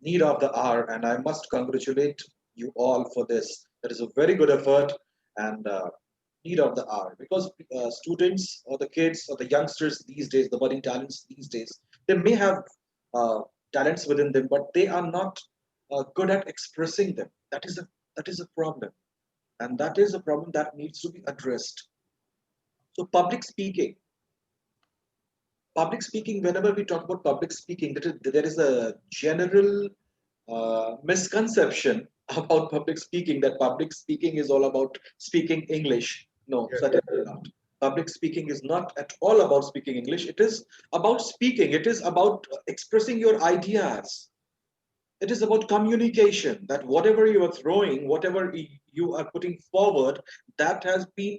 need of the hour, and I must congratulate you all for this. That is a very good effort and need of the hour, because students or the kids or the youngsters these days, the budding talents these days, they may have uh, talents within them, but they are not good at expressing them. That is a problem, and that is a problem that needs to be addressed. So public speaking, whenever we talk about public speaking, there is a general misconception about public speaking, that public speaking is all about speaking English. No, Yes, certainly not. Public speaking is not at all about speaking English. It is about speaking. It is about expressing your ideas. It is about communication, that whatever you are throwing, whatever you are putting forward, that has been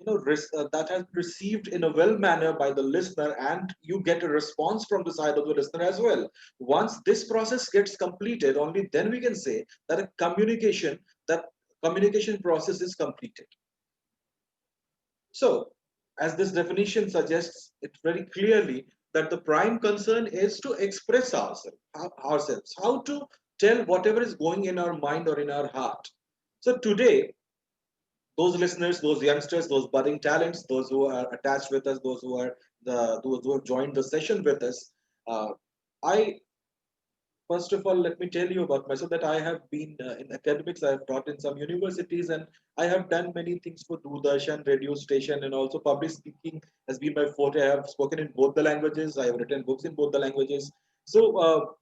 that has been received in a well manner by the listener, and you get a response from the side of the listener as well. Once this process gets completed, only then we can say that a communication process is completed. So, as this definition suggests it very clearly, that the prime concern is to express ourselves, how to tell whatever is going in our mind or in our heart. So, today, those listeners, those youngsters, those budding talents, those who are attached with us, those who have joined the session with us, I first of all, let me tell you about myself, that I have been in academics. I have taught in some universities, and I have done many things for Doordarshan radio station, and also public speaking has been my forte. I have spoken in both the languages. I have written books in both the languages. So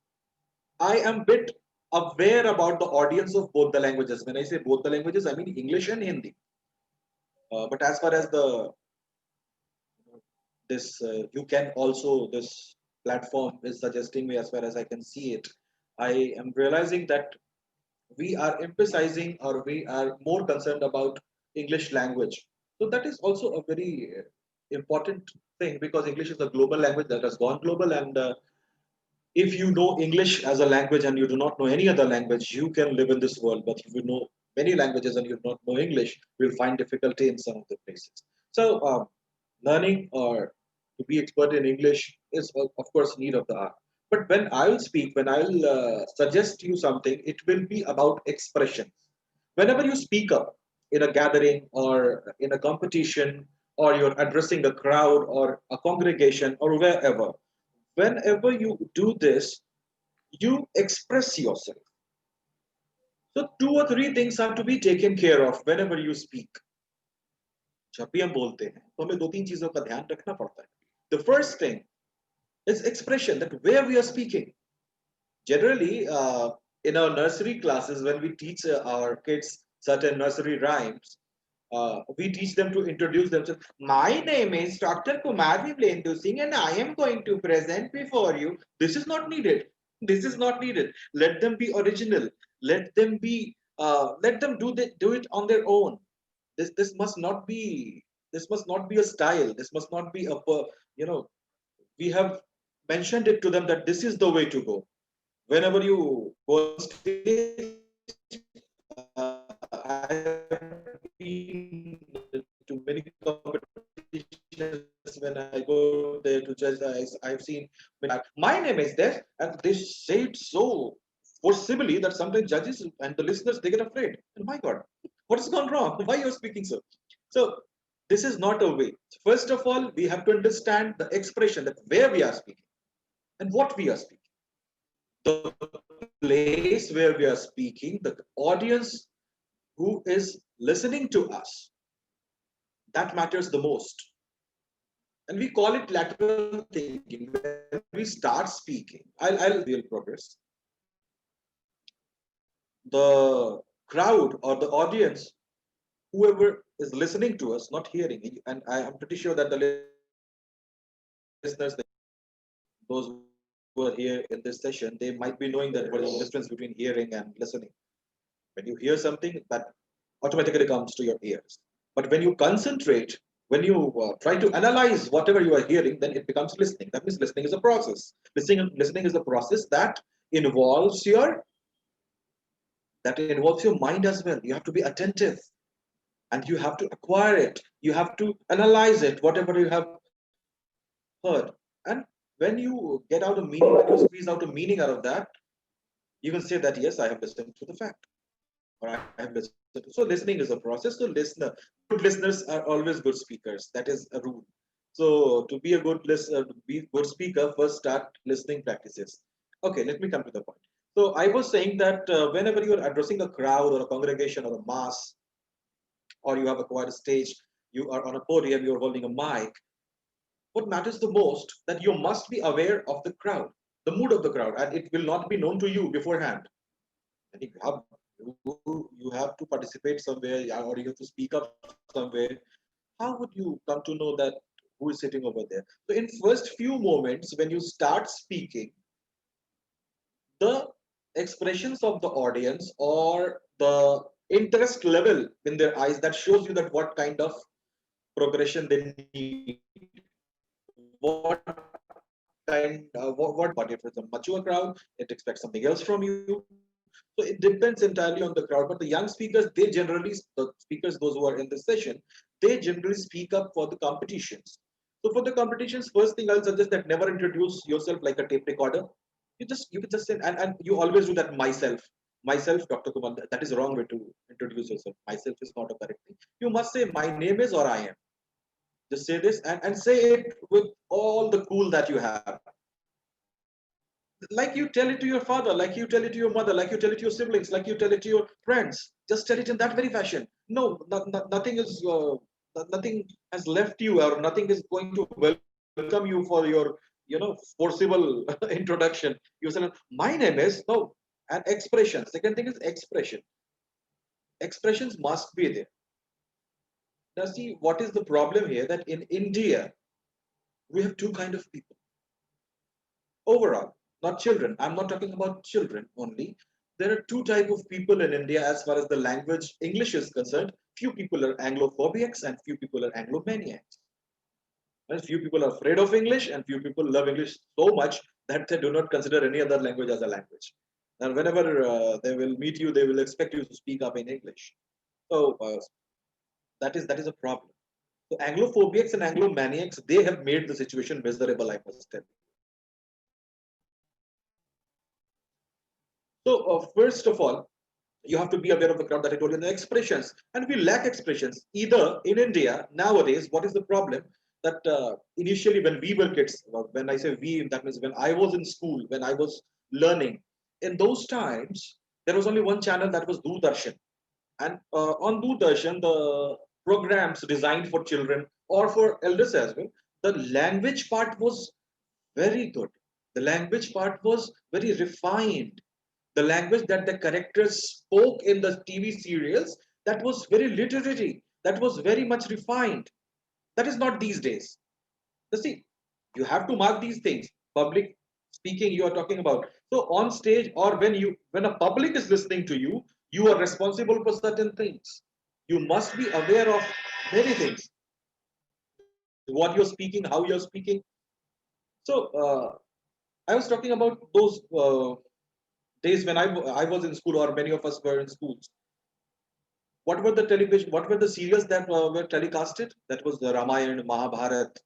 I am bit aware about the audience of both the languages. When I say both the languages, I mean English and Hindi. But as far as the this you can also this platform is suggesting me, as far as I can see it, I am realizing that we are emphasizing, or we are more concerned about English language. So that is also a very important thing, because English is a global language that has gone global, and if you know English as a language and you do not know any other language, you can live in this world. But if you know many languages and you do not know English, you will find difficulty in some of the places. So learning or to be expert in English is, of course, need of the hour. But when I'll speak, when I'll suggest you something, it will be about expression. Whenever you speak up in a gathering or in a competition, or you're addressing a crowd or a congregation or wherever, whenever you do this, you express yourself. So two or three things have to be taken care of whenever you speak. जब भी हम बोलते हैं तो हमें दो तीन चीजों का ध्यान रखना पड़ता है. The first thing is expression, that where we are speaking. Generally, in our nursery classes, when we teach our kids certain nursery rhymes, we teach them to introduce themselves. My name is Dr. Kumar Vimlendu Singh, and I am going to present before you. This is not needed. This is not needed. Let them be original. Let them be. Let them do it on their own. This must not be. This must not be a style. This must not be a. You know, we have mentioned it to them that this is the way to go. Whenever you go on stage, I have been to many competitions. When I go there to judge, I've seen my name is this, and they say it so forcibly that sometimes judges and the listeners, they get afraid. And my God, what has gone wrong? Why you're speaking so? So this is not a way. First of all, we have to understand the expression, that where we are speaking and what we are speaking. The place where we are speaking, the audience who is listening to us, that matters the most. And we call it lateral thinking. When we start speaking, I'll give you the real progress. The crowd or the audience, whoever is listening to us, not hearing, and I am pretty sure that the listeners, those who are here in this session, they might be knowing that what is the difference between hearing and listening. When you hear something, that automatically comes to your ears. But when you concentrate, when you try to analyze whatever you are hearing, then it becomes listening. That means listening is a process. Listening is a process involves your that involves your mind as well. You have to be attentive, and you have to acquire it. You have to analyze it, whatever you have heard. And when you get out a meaning, when you squeeze out a meaning out of that, You can say that yes, I have listened to the fact, or I have listened to. So listening is a process. So good listeners are always good speakers. That is a rule. So to be a good listener, to be good speaker, first start listening practices. Okay, let me come to the point. So I was saying that whenever you are addressing a crowd or a congregation or a mass, or you have acquired a stage, you are on a podium, you're holding a mic. What matters the most that you must be aware of the crowd, the mood of the crowd, and it will not be known to you beforehand. And if you have to participate somewhere or you have to speak up somewhere, how would you come to know that who is sitting over there? So in first few moments when you start speaking, the expressions of the audience or the interest level in their eyes, that shows you that what kind of progression they need, what if it's a mature crowd, it expects something else from you. So it depends entirely on the crowd. But the young speakers, they generally, the speakers, those who are in the session, they generally speak up for the competitions. So for the competitions, first thing I'll suggest that never introduce yourself like a tape recorder. You can just say, and you always do that myself, Dr. Kumar. That is the wrong way to introduce yourself. Myself is not a correct thing. You must say my name is or I am. Just say this and say it with all the cool that you have. Like you tell it to your father, like you tell it to your mother, like you tell it to your siblings, like you tell it to your friends. Just tell it in that very fashion. No, nothing is, nothing has left you, or nothing is going to welcome you for your, forcible introduction. You say, my name is no, and expression. Second thing is expression. Expressions must be there. Now, see what is the problem here? That in India we have two kind of people overall, not children. I'm not talking about children only. There are two type of people in India as far as the language English is concerned. Few people are Anglophobics and few people are Anglomaniacs. And few people are afraid of English and few people love English so much that they do not consider any other language as a language. And whenever they will meet you, they will expect you to speak up in English. So that is a problem. So Anglophobics and Anglomaniacs, they have made the situation miserable, I must tell you. So first of all, you have to be aware of the crowd that I told you, and the expressions. And we lack expressions. Either in India nowadays, what is the problem? That initially when we were kids, when I say we, that means when I was in school, when I was learning, in those times there was only one channel, that was Doordarshan, and on Doordarshan the programs designed for children or for elders as well, the language part was very good. The language part was very refined. The language that the characters spoke in the TV serials, that was very literary, that was very much refined. That is not these days. You see, you have to mark these things. Public speaking, you are talking about. So on stage, or when a public is listening to you, you are responsible for certain things. You must be aware of many things. What you're speaking, how you're speaking. So I was talking about those days when I was in school, or many of us were in schools. What were the television? What were the serials that were telecasted? That was the Ramayana, Mahabharat,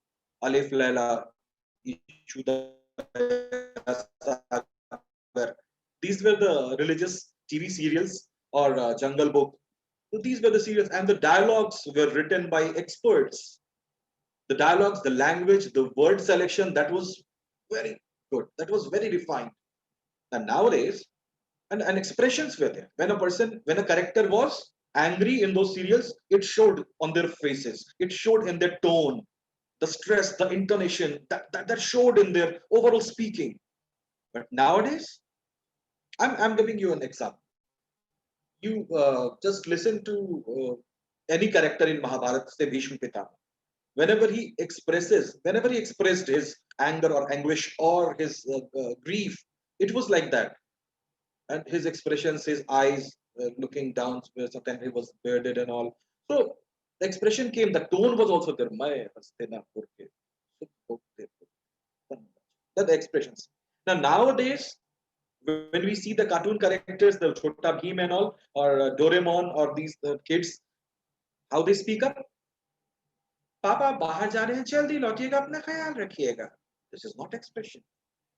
Alif Laila, Ishuda Sagar. These were the religious TV serials, or Jungle Book. So these were the serials, and the dialogues were written by experts. The dialogues, the language, the word selection, that was very good. That was very refined. And nowadays, and expressions were there. When a character was angry in those serials, it showed on their faces. It showed in their tone, the stress, the intonation, that showed in their overall speaking. But nowadays, I'm giving you an example. You just listen to any character in Mahabharata, say Bhishma Pitama. Whenever he expressed his anger or anguish or his grief, it was like that. And his expressions, his eyes looking down, where sometimes he was bearded and all. So the expression came, the tone was also there. That the expressions. Now nowadays, when we see the cartoon characters, the Chota Bheem and all, or Doraemon, or these kids, how they speak up. पापा बाहर जा रहे हैं जल्दी लौटिएगा अपना ख्याल रखिएगा. This is not expression.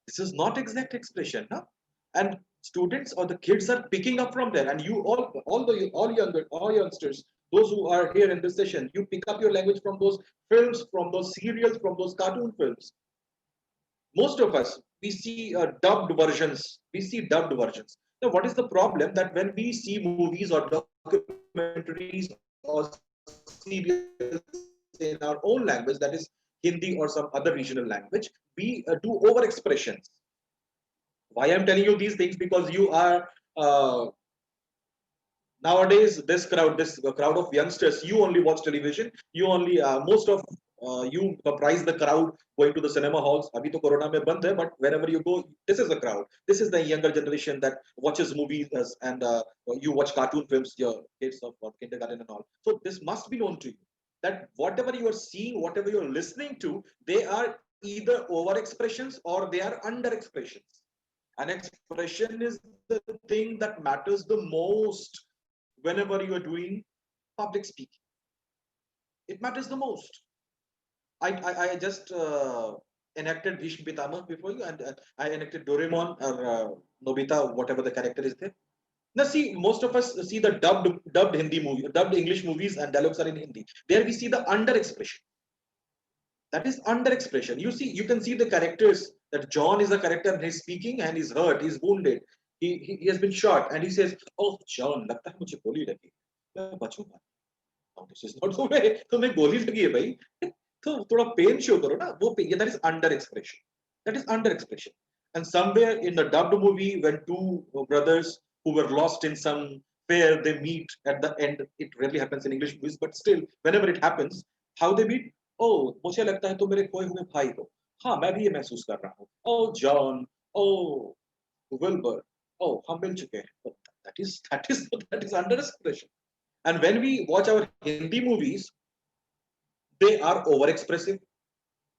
This is not exact expression, no? And students or the kids are picking up from there, and you all youngsters, those who are here in this session, you pick up your language from those films, from those serials, from those cartoon films. Most of us, we see dubbed versions. Now what is the problem, that when we see movies or documentaries or serials in our own language, that is Hindi or some other regional language, we do over expressions. Why I'm telling you these things? Because you are nowadays, this crowd of youngsters, you only watch television, you only most of you comprise the crowd going to the cinema halls. Abhi to corona mein band hai, but wherever you go, this is the crowd, this is the younger generation that watches movies, and you watch cartoon films, your kids of kindergarten and all. So this must be known to you, that whatever you are seeing, whatever you are listening to, they are either over expressions or they are under expressions. An expression is the thing that matters the most whenever you are doing public speaking. It matters the most. I just enacted Bhishma Pitama before you, and I enacted Doraemon or Nobita, whatever the character is there. Now see, most of us see the dubbed Hindi movie, dubbed English movies, and dialogues are in Hindi. There we see the under expression. That is under expression. You see, you can see the characters, that John is a character and he's speaking and he's hurt, he's wounded, he has been shot, and he says, "Oh John, लगता है मुझे गोली लगी, मैं बचूंगा." Now this is not the way. तो मैं गोली लगी है भाई, तो थोड़ा pain show करो ना, वो pain, that is under expression. That is under expression. And somewhere in the dubbed movie, when two brothers who were lost in some fair, they meet at the end. It rarely happens in English movies, but still, whenever it happens, how they meet? Oh, मुझे लगता है तुम मेरे खोए हुए भाई हो. हाँ, मैं भी ये महसूस कर रहा हूँ. Oh, John. Oh, Wilbur. Oh, हम मिल चुके हैं. Oh, that is under expression. And when we watch our Hindi movies, they are over expressive.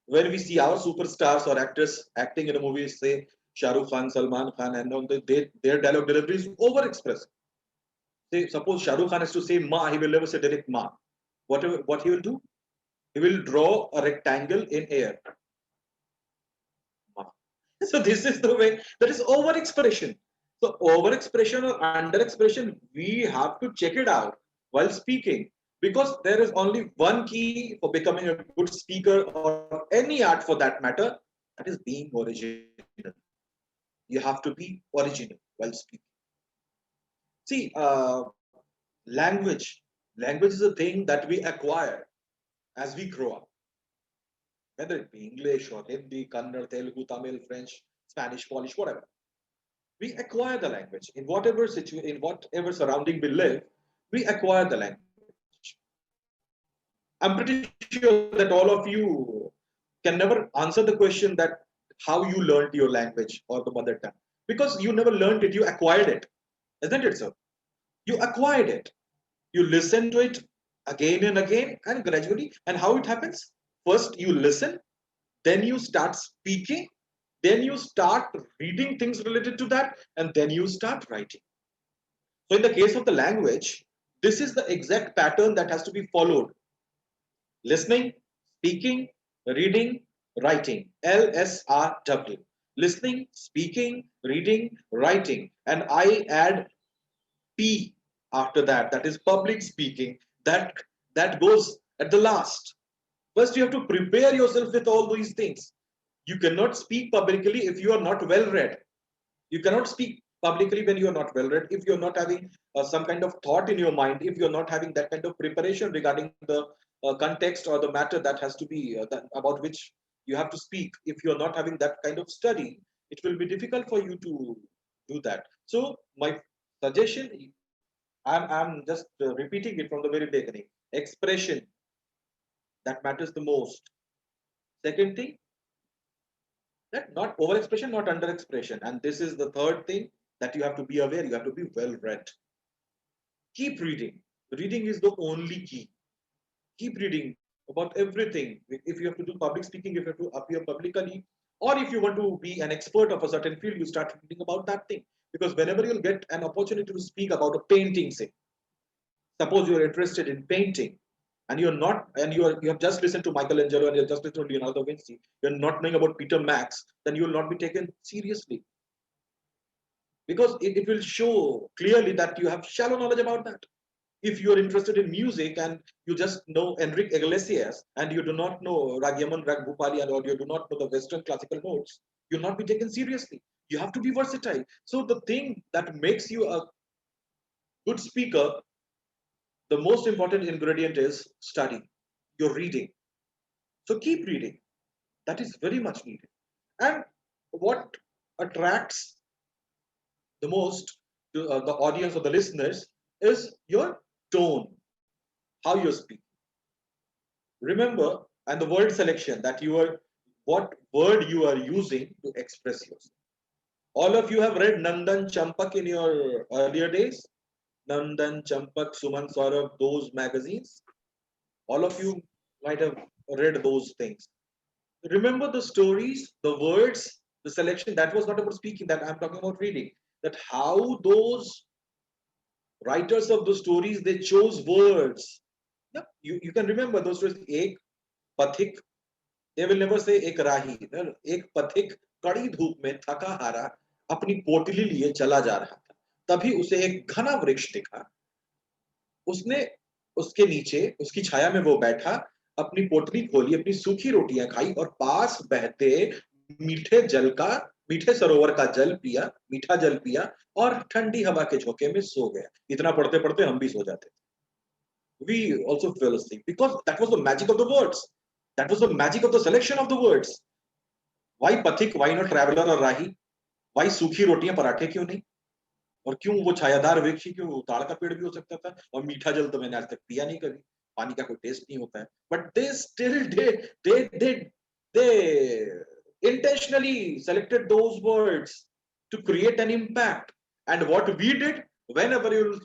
When we see our superstars or actors acting in a movie, say Shah Rukh Khan, Salman Khan, and all their dialogue delivery is over expressive. Say, suppose Shah Rukh Khan has to say Ma, he will never say direct Ma. What he will do? He will draw a rectangle in air. Ma. So this is the way, that is over expression. So over expression or under expression, we have to check it out while speaking, because there is only one key for becoming a good speaker or any art for that matter, that is being original. You have to be original while speaking. See, language is a thing that we acquire as we grow up, whether it be English or Hindi, Kannada, Telugu, Tamil, French, Spanish, Polish, whatever. We acquire the language in whatever in whatever surrounding we live. We acquire the language. I'm pretty sure that all of you can never answer the question that how you learned your language or the mother tongue, because you never learned it, you acquired it, isn't it so? You acquired it. You listen to it again and again and gradually. And how it happens? First you listen, then you start speaking, then you start reading things related to that, and then you start writing. So in the case of the language, this is the exact pattern that has to be followed: listening, speaking, reading, writing. LSRW. Listening, speaking, reading, writing. And I add P after that. That is public speaking. That goes at the last. First, you have to prepare yourself with all these things. You cannot speak publicly if you are not well read. You cannot speak publicly when you are not well read, if you are not having some kind of thought in your mind, if you are not having that kind of preparation regarding the context or the matter that has to be about which you have to speak. If you are not having that kind of study, it will be difficult for you to do that. So my suggestion, I'm just repeating it from the very beginning: expression, that matters the most. Second thing, that not over expression, not under expression. And this is the third thing, that you have to be aware, you have to be well read. Keep reading. Reading is the only key. Keep reading about everything. If you have to do public speaking, if you have to appear publicly, or if you want to be an expert of a certain field, you start reading about that thing. Because whenever you'll get an opportunity to speak about a painting, say, suppose you're interested in painting, and you have just listened to Michelangelo and you have just listened to Leonardo da Vinci, you're not knowing about Peter Max, then you will not be taken seriously. because it will show clearly that you have shallow knowledge about that. If you are interested in music and you just know Enrique Iglesias and you do not know Ragyaman Ragbhupali or you do not know the Western classical notes, you'll not be taken seriously. You have to be versatile. So the thing that makes you a good speaker, the most important ingredient is study. You're reading. So keep reading. That is very much needed. And what attracts the most to the audience or the listeners is your tone, how you speak. Remember, and the word selection that you are, what word you are using to express yourself. All of you have read Nandan Champak in your earlier days. Nandan Champak, Suman Saurabh, those magazines. All of you might have read those things. Remember the stories, the words, the selection. That was not about speaking. That I'm talking about reading. That how those writers of the stories they chose words. Yeah, you can remember those stories. Ek pathik, they will never say एक राही, एक पथिक कड़ी धूप में थका हारा अपनी पोटली लिए चला जा रहा था, तभी उसे एक घना वृक्ष दिखा, उसने उसके नीचे उसकी छाया में वो बैठा, अपनी पोटली खोली, अपनी सूखी रोटियां खाई और पास बहते मीठे जल का मीठे सरोवर का जल पिया, मीठा जल पिया और ठंडी हवा के झोंके में सो गया. इतना पढ़ते पढ़ते हम भी सो जाते थे. We also fell asleep because that was the magic of the words. That was the magic of the selection of the words. Why pathik? Why not traveler or rahi? Why सूखी रोटियां पराठे क्यों नहीं? और क्यों वो छायादार वृक्ष क्यों ताड़ का पेड़ भी हो सकता था? और मीठा जल तो मैंने आज तक पिया नहीं कभी. पानी का कोई टेस्ट नहीं होता है. But they still they intentionally selected those words to create an impact. And what we did, whenever you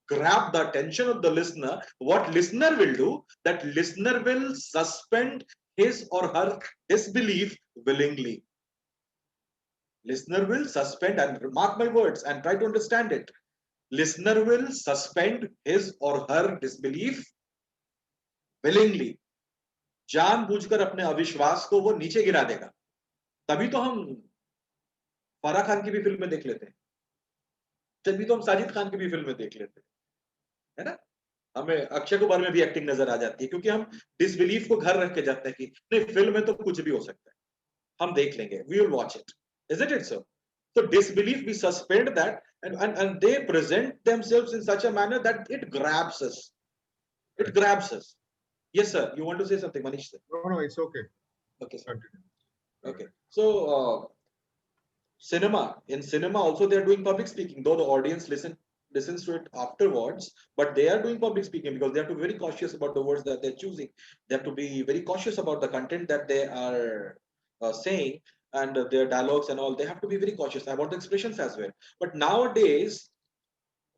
grab the attention of the listener, what listener will do, that listener will suspend his or her disbelief willingly. Listener will suspend, and mark my words and try to understand it. Listener will suspend his or her disbelief willingly. जानबूझकर अपने अविश्वास को वो नीचे गिरा देगा. तभी तो हम फराह खान की भी फिल्में देख लेते हैं. तभी तो हम साजिद खान की भी फिल्में देख लेते हैं, है ना? हमें अक्षय कुमार में भी एक्टिंग नजर आ जाती है क्योंकि हम डिसबिलीफ को घर रख के जाते हैं कि नहीं फिल्म में तो कुछ भी हो सकता है, हम देख लेंगे, we will watch it, isn't it so? So disbelief, we suspend that, and they present themselves in such a manner that it grabs us. It grabs us. Yes, sir. You want to say something, Manish? Sir? No, it's okay. Okay, sir. Okay. So in cinema also they are doing public speaking, though the audience listens to it afterwards, but they are doing public speaking because they have to be very cautious about the words that they're choosing. They have to be very cautious about the content that they are saying, and their dialogues and all. They have to be very cautious about the expressions as well. But nowadays,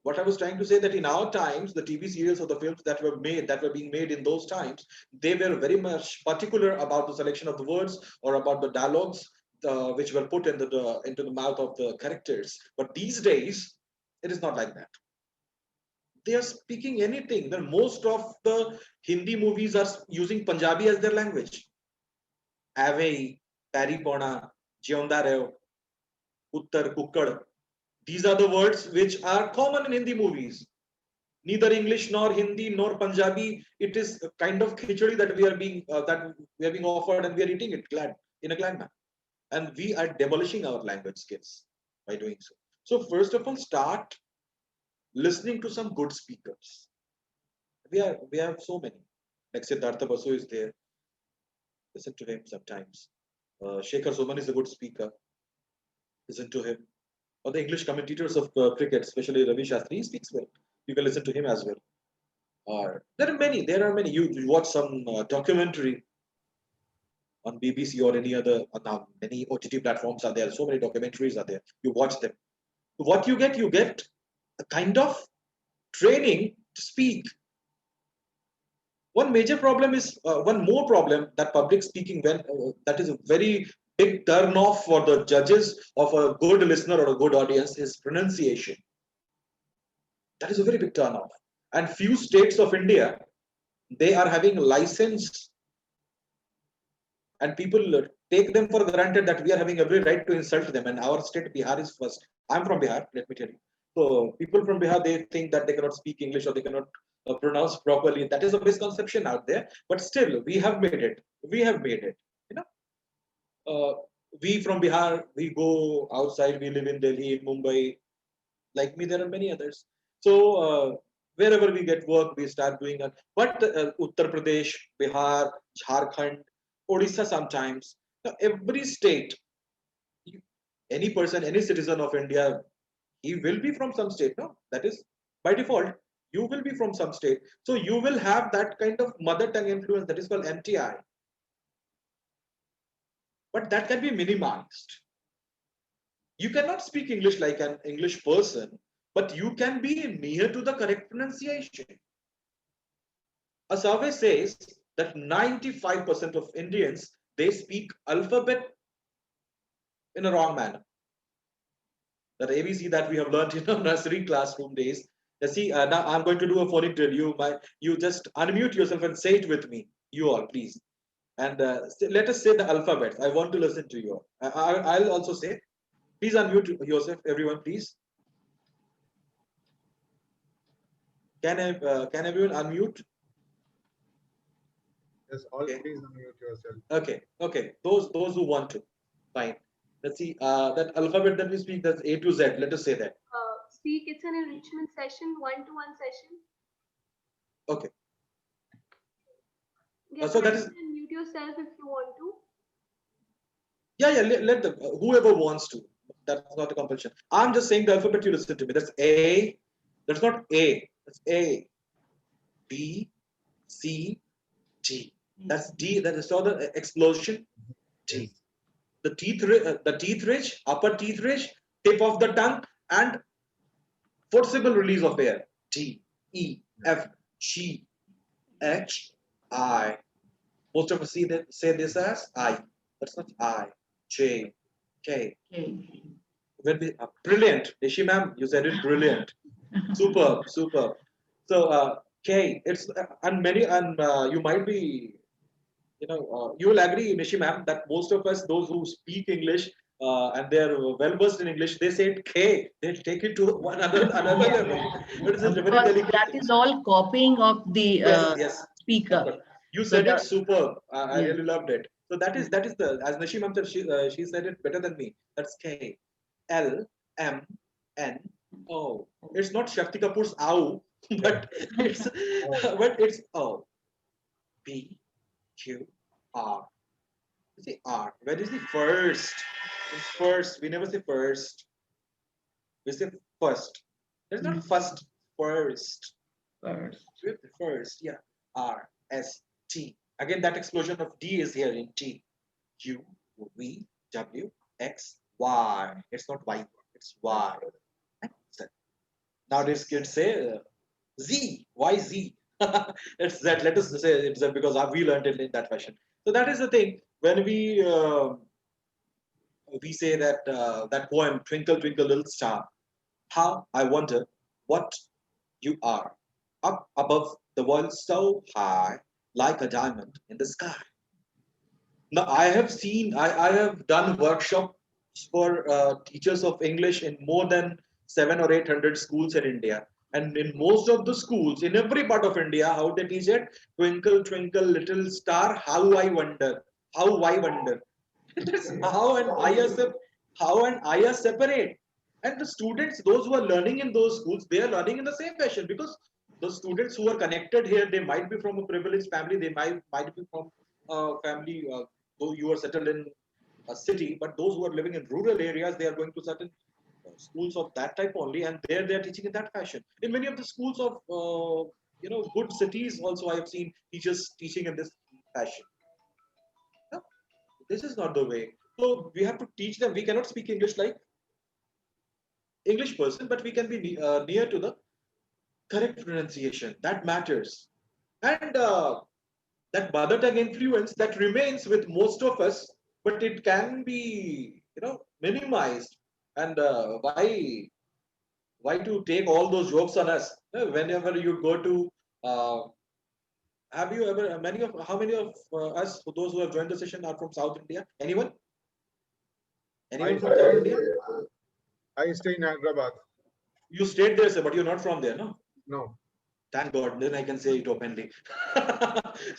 what I was trying to say, that in our times, the TV serials or the films that were being made in those times, they were very much particular about the selection of the words or about the dialogues which were put into the mouth of the characters. But these days, it is not like that. They are speaking anything. Then most of the Hindi movies are using Punjabi as their language. Avei, Paripona, Jionda Reo, Uttar Kukkad. These are the words which are common in Hindi movies. Neither English nor Hindi nor Punjabi. It is a kind of khichdi that we are being offered, and we are eating it in a glad manner. And we are demolishing our language skills by doing so. So first of all, start listening to some good speakers. We have so many. Like Siddhartha Basu is there. Listen to him sometimes. Shekhar Suman is a good speaker. Listen to him. Or the English commentators of cricket, especially Ravi Shastri, he speaks well. You can listen to him as well. Or there are many. You watch some documentary on BBC or any other. Now many OTT platforms are there. So many documentaries are there. You watch them. What you get a kind of training to speak. One more problem that public speaking, when that is a very big turn off for the judges of a good listener or a good audience, is pronunciation. That is a very big turn off. And few states of India, they are having license, and people take them for granted that we are having every right to insult them. And our state, Bihar, is first. I'm from Bihar, let me tell you. So people from Bihar, they think that they cannot speak English or they cannot pronounce properly. That is a misconception out there. But still, we have made it. We have made it. You know, uh, we from Bihar, we go outside. We live in Delhi, in Mumbai. Like me, there are many others. So wherever we get work, we start doing it. But Uttar Pradesh, Bihar, Jharkhand, Odisha, sometimes now, every state, any person, any citizen of India, he will be from some state. No, that is by default. You will be from some state, so you will have that kind of mother tongue influence that is called MTI, but that can be minimized. You cannot speak English like an English person, but you can be near to the correct pronunciation. A survey says that 95% of Indians, they speak alphabet in a wrong manner. That ABC that we have learned in our nursery classroom days. See, now I'm going to do a phonic drill. You just unmute yourself and say it with me. You all, please. And let us say the alphabets. I want to listen to you. I'll also say. Please unmute yourself, everyone, please. Can everyone unmute? Yes, all Okay. please unmute yourself. Okay. Those who want to. Fine. Let's see. That alphabet that we speak, that's A to Z. Let us say that. Speak. It's an enrichment session, one-to-one session. Okay. Yeah, So that is. mute yourself if you want to. Yeah. Let the whoever wants to. That's not a compulsion. I'm just saying the alphabet. You listen to me. That's A. That's not A. That's A. B. C. D. That's D. That is all the explosion. D. Yes. The teeth ridge, upper teeth ridge, tip of the tongue, and forcible release of air. D. E. F. G. H. I. Most of us say this as I. That's not I. J. K. Will be brilliant. Nishi ma'am, you said it brilliant. Superb. So K. It's and many and you might be you will agree, Nishi ma'am, that most of us, those who speak English and they are well versed in English, they say it K. They take it to another Yes, level. It is a of very course, delicate that thing. is all copying of the Yes. Of speaker. course. You So said it the superb. I yeah. really loved it. So that is the as Nishi ma'am said, she said it better than me. That's K. L M N O. It's not Shakti Kapoor's ow, but it's Oh, but it's O. P Q R. You see R. Where is the first? It's first. We never say first. We say first. There's not first. First. First. We have the first. Yeah. R S T. Again, that explosion of D is here in T. U V W X Y. It's not Y. It's Y. Nowadays kids say Z. Why Z? It's that. Let us say it's that because we learned it in that fashion. So that is the thing. When we say that that poem Twinkle Twinkle Little Star, how I wonder what you are up above the world so high, like a diamond in the sky. Now I have done workshops for teachers of English in more than 7 or 800 schools in India. And in most of the schools, in every part of India, how they teach it, twinkle, twinkle, little star, how I wonder. It is how and I are separate. And the students, those who are learning in those schools, they are learning in the same fashion because the students who are connected here, they might be from a privileged family, they might be from a family, though you are settled in a city, but those who are living in rural areas, they are going to certain schools of that type only, and there they are teaching in that fashion. In many of the schools of good cities, also I have seen teachers teaching in this fashion. No, this is not the way. So we have to teach them. We cannot speak English like English person, but we can be near to the correct pronunciation. That matters. And that mother tongue influence that remains with most of us, but it can be, minimized. And why to take all those jokes on us? Whenever you go to, uh, have you ever, how many of us, those who have joined the session are from South India? Anyone? I Anyone from South India? I stay in Hyderabad. You stayed there, sir, but you're not from there, no? No. Thank God, then I can say it openly.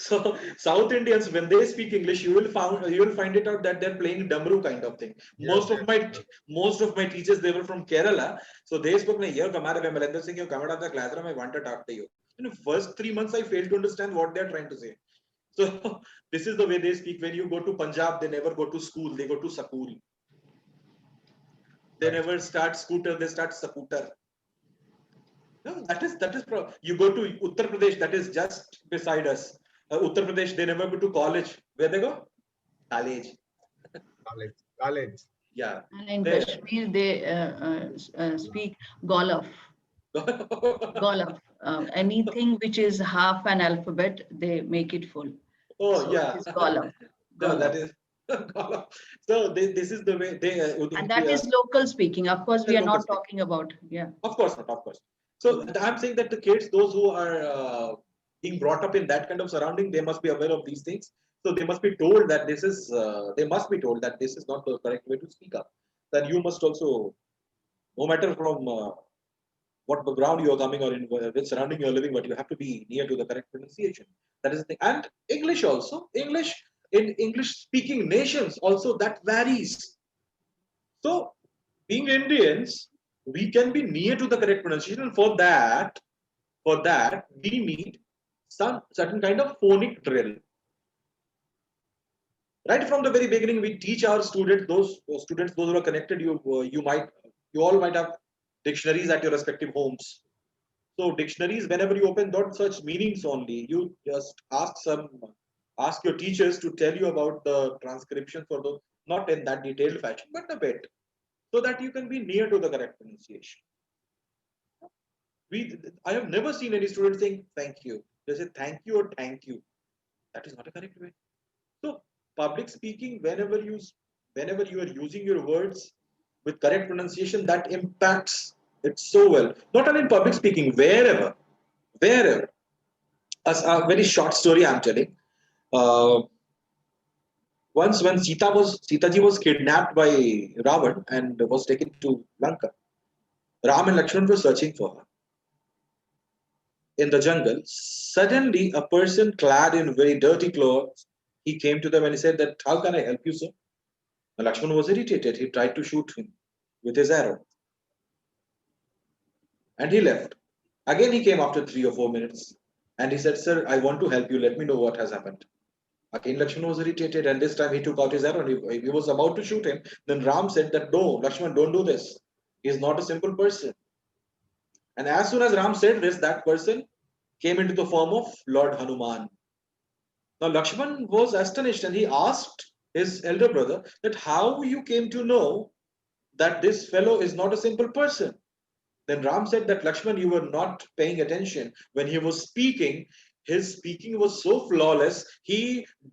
So South Indians, when they speak English, you will find it out that they're playing Damru kind of thing. Yes, Most of my teachers, they were from Kerala, so they spoke like, "Yo, Kumar Vimlendu Singh, you come out of the classroom. I want to talk to you." In the first 3 months, I failed to understand what they're trying to say. So this is the way they speak. When you go to Punjab, they never go to school; they go to school. They Right. never start scooter; they start scooter. No, you go to Uttar Pradesh, that is just beside us. Uttar Pradesh, they never go to college. Where they go? College. College. College. Yeah. And in There. Kashmir, they speak Golaf. Golaf. Anything which is half an alphabet, they make it full. Oh, So it yeah. is Golaf. No, that Golaf. is. So this is the way they. And that is local speaking. Of course, we are Local not speak. talking about, yeah. Of course not. Of course. So I'm saying that the kids, those who are being brought up in that kind of surrounding, they must be aware of these things. So they must be told that this is. They must be told that this is not the correct way to speak up. That you must also, no matter from what background you are coming or in which surrounding you are living, but you have to be near to the correct pronunciation. That is the thing. And English also. English in English speaking nations also that varies. So being Indians, we can be near to the correct pronunciation. And for that, we need some certain kind of phonic drill. Right from the very beginning, we teach our students, those who are connected, you all might have dictionaries at your respective homes. So dictionaries, whenever you open, don't search meanings only. You just ask your teachers to tell you about the transcription for the, not in that detailed fashion, but a bit, so that you can be near to the correct pronunciation. I have never seen any student saying thank you. They say thank you or thank you. That is not a correct way. So public speaking, whenever you are using your words with correct pronunciation, that impacts it so well. Not only in public speaking, wherever. As a very short story I'm telling. Uh, Once when Sitaji was kidnapped by Ravan and was taken to Lanka, Ram and Lakshman were searching for her in the jungle. Suddenly, a person clad in very dirty clothes, he came to them and he said that, "How can I help you, sir?" And Lakshman was irritated. He tried to shoot him with his arrow and he left. Again, he came after 3 or 4 minutes and he said, "Sir, I want to help you. Let me know what has happened." Again, Lakshman was irritated and this time he took out his arrow and he was about to shoot him. Then Ram said that, "No, Lakshman, don't do this. He is not a simple person." And as soon as Ram said this, that person came into the form of Lord Hanuman. Now Lakshman was astonished and he asked his elder brother that how you came to know that this fellow is not a simple person. Then Ram said that, "Lakshman, you were not paying attention. When he was speaking, his speaking was so flawless, he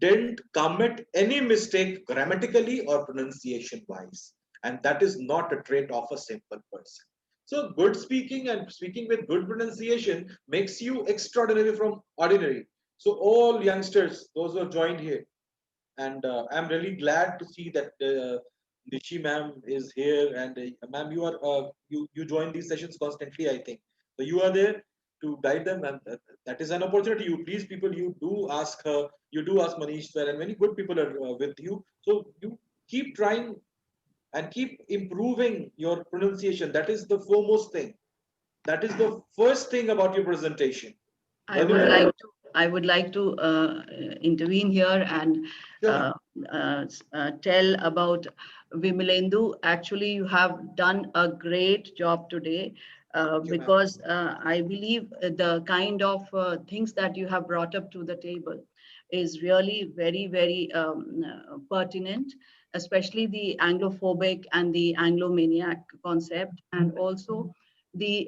didn't commit any mistake grammatically or pronunciation wise. And that is not a trait of a simple person." So good speaking and speaking with good pronunciation makes you extraordinary from ordinary. So all youngsters, those who have joined here, and I'm really glad to see that Nishi ma'am is here, and ma'am, you join these sessions constantly, I think. So you are there to guide them, and that is an opportunity. You please people, you do ask her, you do ask Manish sir, and many good people are with you. So you keep trying and keep improving your pronunciation. That is the foremost thing. That is the first thing about your presentation. I Whether would like to intervene here and sure, tell about Vimlendu. Actually, you have done a great job today thank you, ma'am. because I believe the kind of things that you have brought up to the table is really very, very pertinent, especially the Anglophobic and the Anglomaniac concept, and also the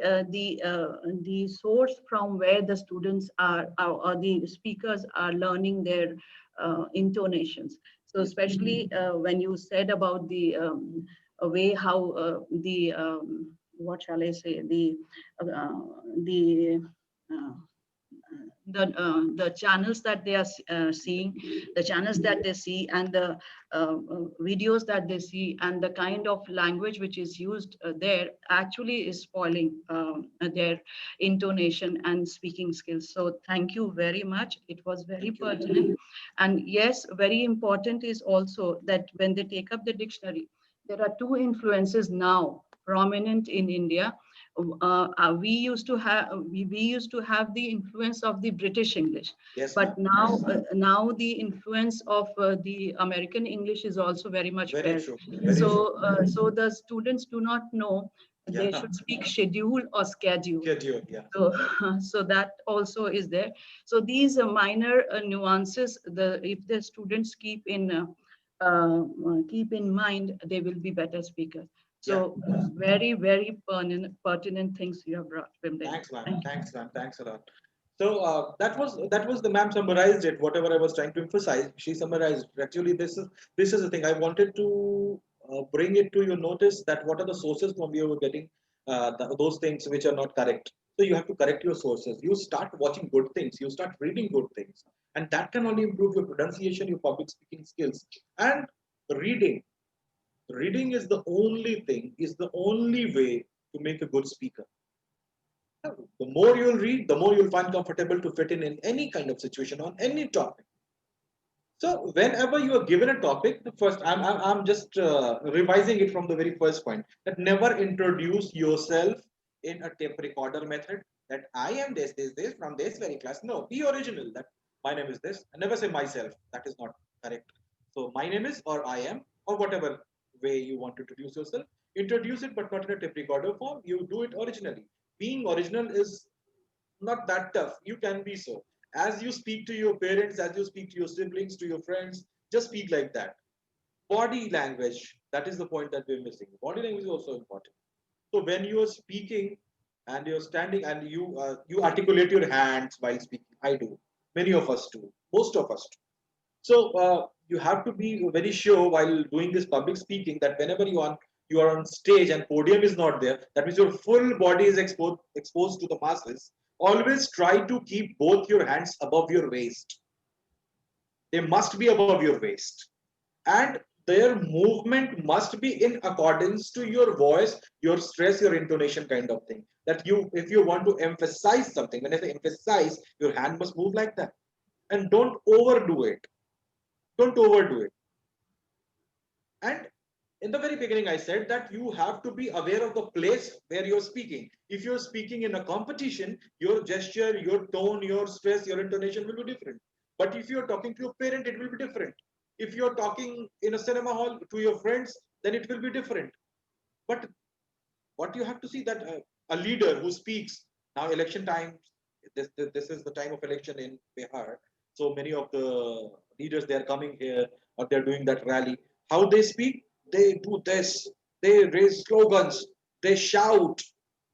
source from where the students or the speakers are learning their intonations. So especially when you said about the way how what shall I say, the uh, the channels that they are seeing, the channels that they see, and the videos that they see, and the kind of language which is used there actually is spoiling their intonation and speaking skills. So thank you very much. It was very Thank you. pertinent. And yes, very important is also that when they take up the dictionary, there are two influences now prominent in India. We used to have the influence of the British English, Yes, but ma'am. now the influence of the American English is also very much Very felt. true. Very true. So the students do not know they Yeah. should speak schedule or schedule. Schedule. Yeah. So, so that also is there. So these minor nuances, if the students keep in mind, they will be better speakers. So very, very pertinent things you have brought, Vimlendu. Thanks, ma'am. Thank you. Thanks, ma'am. Thanks a lot. So that was the ma'am summarized it. Whatever I was trying to emphasize, she summarized it. Actually, this is the thing I wanted to bring it to your notice, that what are the sources from you were getting those things which are not correct. So you have to correct your sources. You start watching good things. You start reading good things, and that can only improve your pronunciation, your public speaking skills, and reading. Reading is the only thing, is the only way to make a good speaker. The more you'll read, the more you'll find comfortable to fit in any kind of situation on any topic. So whenever you are given a topic, the first I'm just revising it from the very first point, that never introduce yourself in a tape recorder method. That I am this from this very class. No, be original. That my name is this. I never say myself. That is not correct. So my name is, or I am, or whatever way you want to introduce yourself. Introduce it, but not in a tape recorder form. You do it originally. Being original is not that tough. You can be so. As you speak to your parents, as you speak to your siblings, to your friends, just speak like that. Body language, that is the point that we're missing. Body language is also important. So when you are speaking and you're standing and you articulate your hands while speaking, I do. Many of us do. Most of us do. So you have to be very sure while doing this public speaking that whenever you are on stage and podium is not there, that means your full body is exposed to the masses. Always try to keep both your hands above your waist. They must be above your waist, and their movement must be in accordance to your voice, your stress, your intonation kind of thing. That you, if you want to emphasize something, when I say emphasize, your hand must move like that, and don't overdo it. Don't overdo it. And in the very beginning, I said that you have to be aware of the place where you're speaking. If you're speaking in a competition, your gesture, your tone, your stress, your intonation will be different. But if you're talking to your parent, it will be different. If you're talking in a cinema hall to your friends, then it will be different. But what you have to see, that a leader who speaks now, election times, this is the time of election in Bihar. So many of the leaders, they are coming here, or they're doing that rally. How they speak, they do this, they raise slogans, they shout.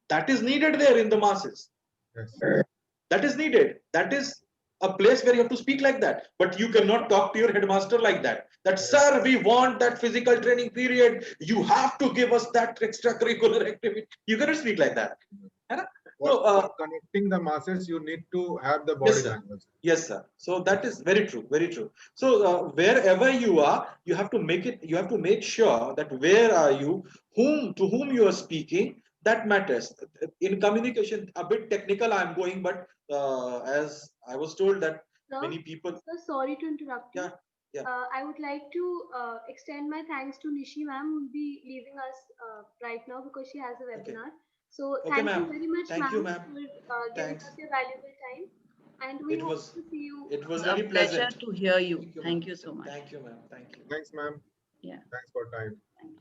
That is needed there in the masses. Yes. That is needed. That is a place where you have to speak like that. But you cannot talk to your headmaster like that. That, sir, we want that physical training period. You have to give us that extracurricular activity. You cannot speak like that. So, For connecting the masses, you need to have the body yes, sir. language. Yes, sir. So that is very true. Very true. So wherever you are, you have to make it. You have to make sure that where are you, to whom you are speaking. That matters. In communication, a bit technical I'm going, but as I was told that Sir, many people. sir, sorry to interrupt you. Yeah, yeah. I would like to extend my thanks to Nishi ma'am, who will be leaving us right now because she has a Okay. webinar. So Okay, thank you ma'am. very much, Thank you, ma'am, ma'am. for giving Thanks. us your valuable time. And we It hope was to see you. it was It's a very pleasure pleasant. to hear you. Thank you, ma'am. Thank you so much. Thank you, ma'am. Thank you. Thanks, ma'am. Yeah. Thanks for time. Thank you.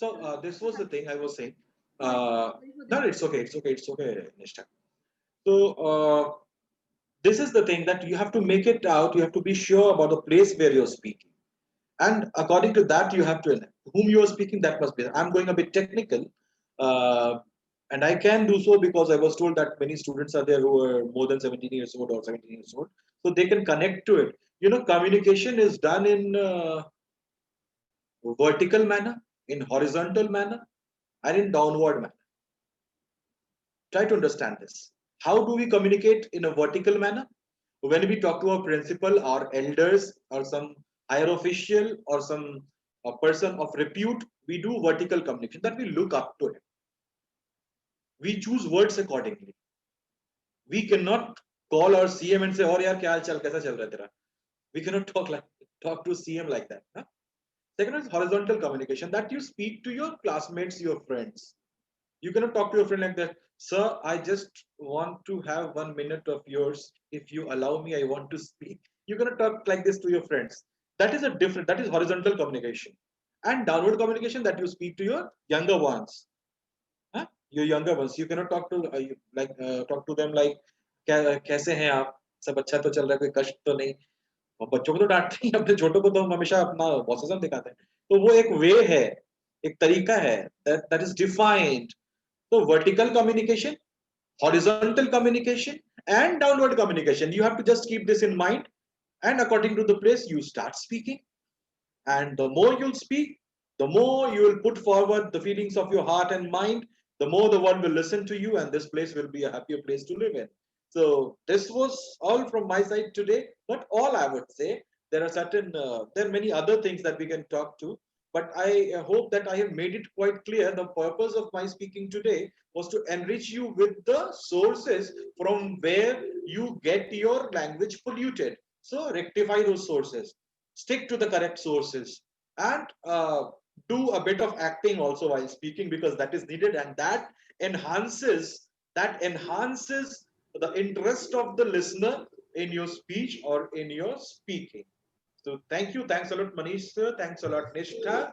So this was the thing I was saying. Sorry for No, this. it's okay. It's okay. It's okay, Nishta. So this is the thing, that you have to make it out. You have to be sure about the place where you're speaking, and according to that, you have to whom you are speaking. That must be. I'm going a bit technical, uh, and I can do so because I was told that many students are there who are more than 17 years old or 17 years old, so they can connect to it. Communication is done in vertical manner, in horizontal manner, and in downward manner. Try to understand this. How do we communicate in a vertical manner? When we talk to our principal, our elders, or some higher official, or some a person of repute, we do vertical communication, that we look up to him. We choose words accordingly. We cannot call our CM and say, "Oh, yaar, kya haal chal, kaisa chal raha hai tera?" We cannot talk to CM like that. Huh? Second is horizontal communication, that you speak to your classmates, your friends. You cannot talk to your friend like that. Sir, I just want to have 1 minute of yours. If you allow me, I want to speak. You cannot talk like this to your friends. That is horizontal communication. And downward communication, that you speak to your younger ones. Huh? Your younger ones. You cannot talk to talk to them like, कैसे हैं आप? सब अच्छा तो चल रहा है, कोई कष्ट तो नहीं? और बच्चों को तो डांटते ही, अपने छोटों को तो हम हमेशा अपना बॉसिज्म दिखाते हैं। तो वो एक वे है, एक तरीका है, that is defined. So vertical communication, horizontal communication, and downward communication. You have to just keep this in mind, and according to the place, you start speaking. And the more you'll speak, the more you will put forward the feelings of your heart and mind, the more the world will listen to you, and this place will be a happier place to live in. So this was all from my side today. Not all, I would say. There are many other things that we can talk to, but I hope that I have made it quite clear. The purpose of my speaking today was to enrich you with the sources from where you get your language polluted. So rectify those sources, stick to the correct sources, and do a bit of acting also while speaking, because that is needed, and that enhances the interest of the listener in your speech or in your speaking. So thanks a lot, Manish sir, thanks a lot, Nishtha.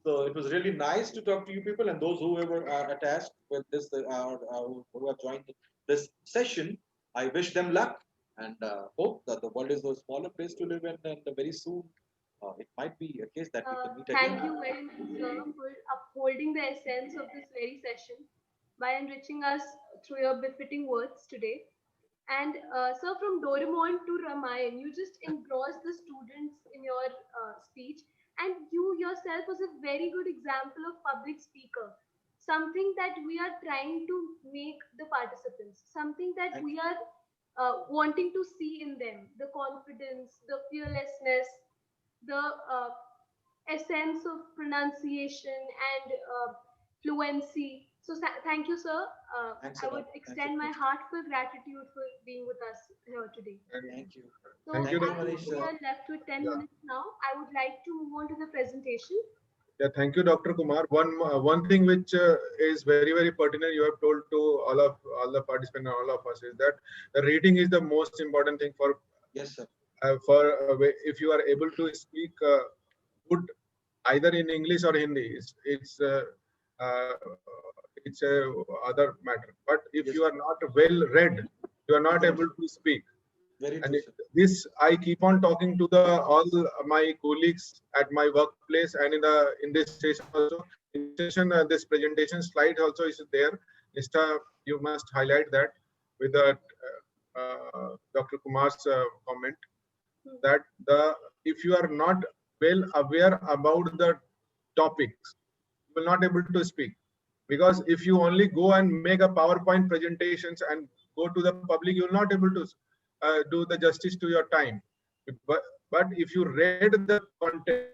So it was really nice to talk to you people, and those whoever are attached with this, who have joined this session. I wish them luck, and hope that the world is a smaller place to live in, and very soon it might be a case that we can meet Thank again. you very much, sir, for upholding the essence of this very session by enriching us through your befitting words today. And sir, from Doraemon to Ramayan, you just engrossed the students in your speech, and you yourself was a very good example of public speaker. Something that we are trying to make the participants, something that Thank we you. are wanting to see in them, the confidence, the fearlessness, the essence of pronunciation and fluency. So thank you, sir. Thanks I a lot. would Thanks a extend my lot. heartfelt gratitude for being with us here today. And Thank you. So thank you, Thank you, as Dr. Manish we sir. Kumar. are left with 10 Yeah, minutes now, I would like to move on to the presentation. yeah, thank you, Dr. Kumar. One thing which is very pertinent, you have told to all the participants and all of us, is that the reading is the most important thing Yes, sir. if you are able to speak good either in English or Hindi. Uh, it's a other matter. But if Yes, you are not well read, you are not yes. able to speak. Very And true, sir. this I keep on talking to the all my colleagues at my workplace and in this session also. In this session, this presentation slide also is there. Mr. You must highlight that with the Dr. Kumar's comment, that the if you are not well aware about the topics, you will not able to speak. Because if you only go and make a PowerPoint presentations and go to the public, you will not able to do the justice to your time. But, but if you read the content,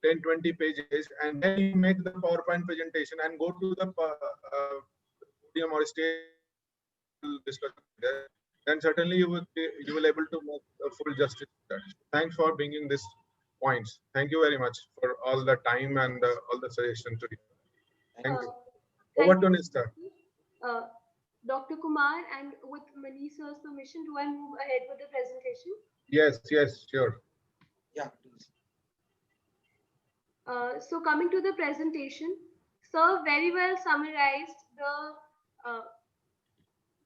10-20 pages, and then you make the PowerPoint presentation and go to the podium or stage and have a full discussion there, then certainly you will able to make a full justice to that. Thanks for bringing this points. Thank you very much for all the time and all the suggestions today. Thank Thank you, you. Uh, sir. Over Thank to you, Nista. uh, Dr. Kumar, and with Manish sir's permission, do I move ahead with the presentation? Yes, sure. Yeah, please. So coming to the presentation, sir very well summarized the